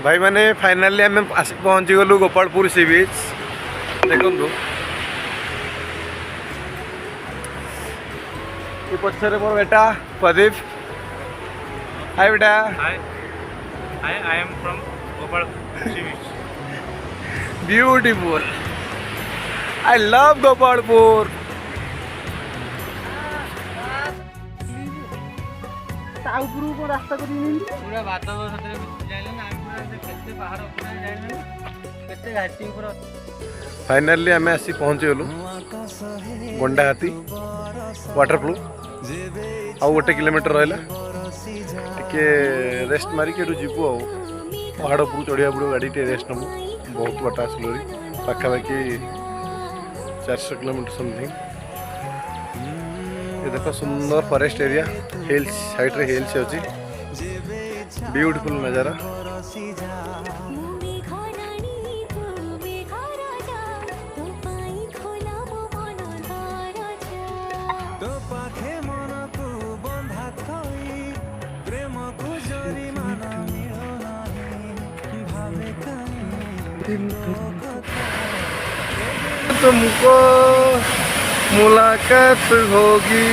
भाई मैंने फाइनाली आम पहुँची गलु गोपालपुर सी बीच देखु ये पछरे मोर बेटा प्रदीप। हाय बेटा। Hi, I am from Gopalpur Sea Beach. Beautiful. I love Gopalpur. रास्ता पूरा वातावरण पहाड़ घाटी फाइनाली आम आसी पहुँची गलु गंडाहाती वाटरप्रूफ आउ गोटे किलोमीटर रहा टे रेस्ट मारिक जीवु आ पहाड़ उपरू चढ़िया पड़ो गाड़ी टे रेस्ट नबू बहुत बाट आसलु पाखापाखि 400 किलोमीटर समथिंग। ये देख सुंदर फॉरेस्ट एरिया हिल्स साइड रे हिल्स अच्छी ब्यूटीफुल नजारा। तुमको मुलाकात होगी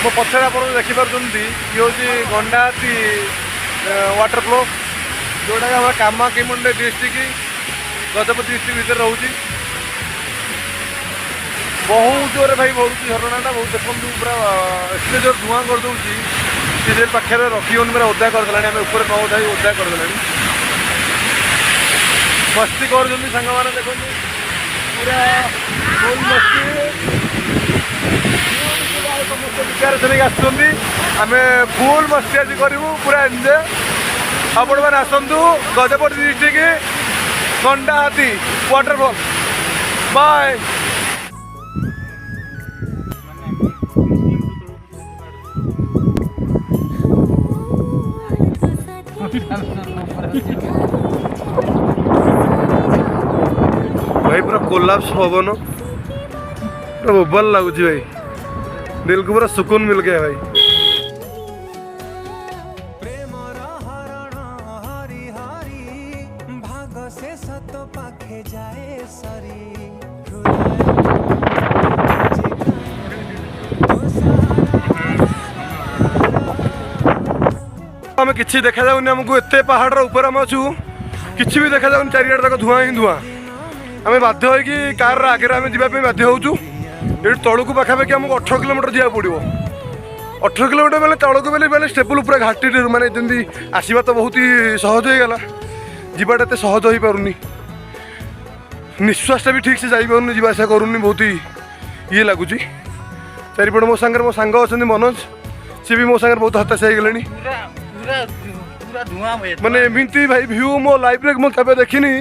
मो पछाड़ आप देखिपे ये हूँ गंडाहाती वाटरफ्लो जोटा कि हमारे कामाक्षीमुंडे डिस्ट्रिक्ट गजपति डिस्ट्रिक्ट भीतर रोचे बहुत जोर भाई बढ़ुची झरणाटा बहुत देखो पूरा एत जोर धूआं करदे से पाखे रखी पूरा ओदा करदे आम ऊपर न उठाई ओदा करदे मस्ती कर सांग मैंने देखो पूरा फुल मस्ती समस्त आम फुल मस्ती आज करूँ पूरा एंजय। आपण मैंने आसतु गजपति डिस्ट्रिक्ट गंडाहाती वाटरफॉल बाय। भाई पूरा कोलाप्स पवन पूरा बोबल लगुच भाई दिल को पूरा सुकून मिल गया भाई। आम कि देखा जाऊनी आमको एत पहाड़ ऊपर आम अच्छू कि भी देखा जाऊनी चारिआड तक धुआं ही धुआं। आम बाध्य हो कार आगे आम जावाई बाध्य होचु ये तौक पाखापाखि आमको 18 किलोमीटर जावा पड़ो 18 किलोमीटर मैंने तौक बोले स्टेबल पूरा घाटी मानते जमी आसवा तो बहुत ही सहज हो गला जीवाटा एत सहज हो पारुनी निश्वासटा भी ठीक से जापार जावासा करूनी बहुत ही ये लगुच चारिपट मो सांगे मो सांग अच्छा मनोज सी भी मो सांगे बहुत हताश हो गले माने एमती भाई भ्यू मो लाइफ रे मैं केवे देखनी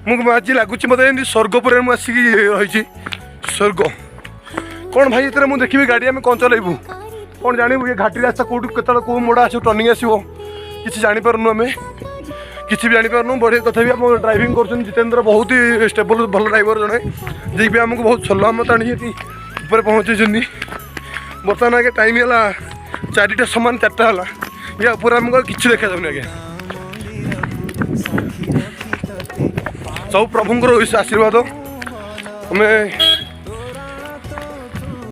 मुझे आज लगुच मतलब स्वर्गपुर आसिक रही स्वर्ग कौन भाई ये मुझे देखी गाड़ी आम कौन चलू कौन जानू ये घाटी रास्ता कौट के कौ मोड़ा आस टर्निंग आसो कि जापारूँ आम किसी भी जापारूँ बढ़िया तथापि आम ड्राइविंग कर जितेंद्र बहुत ही स्टेबल भल ड्राइवर जड़े जी भी आमको बहुत सलामत आनी ऊपर पहुँचे बर्तमान आगे टाइम है 4टा सामान 4टा है या ऊपर आमको किसी देखा जाऊनी आगे सब प्रभुंर आशीर्वाद हमें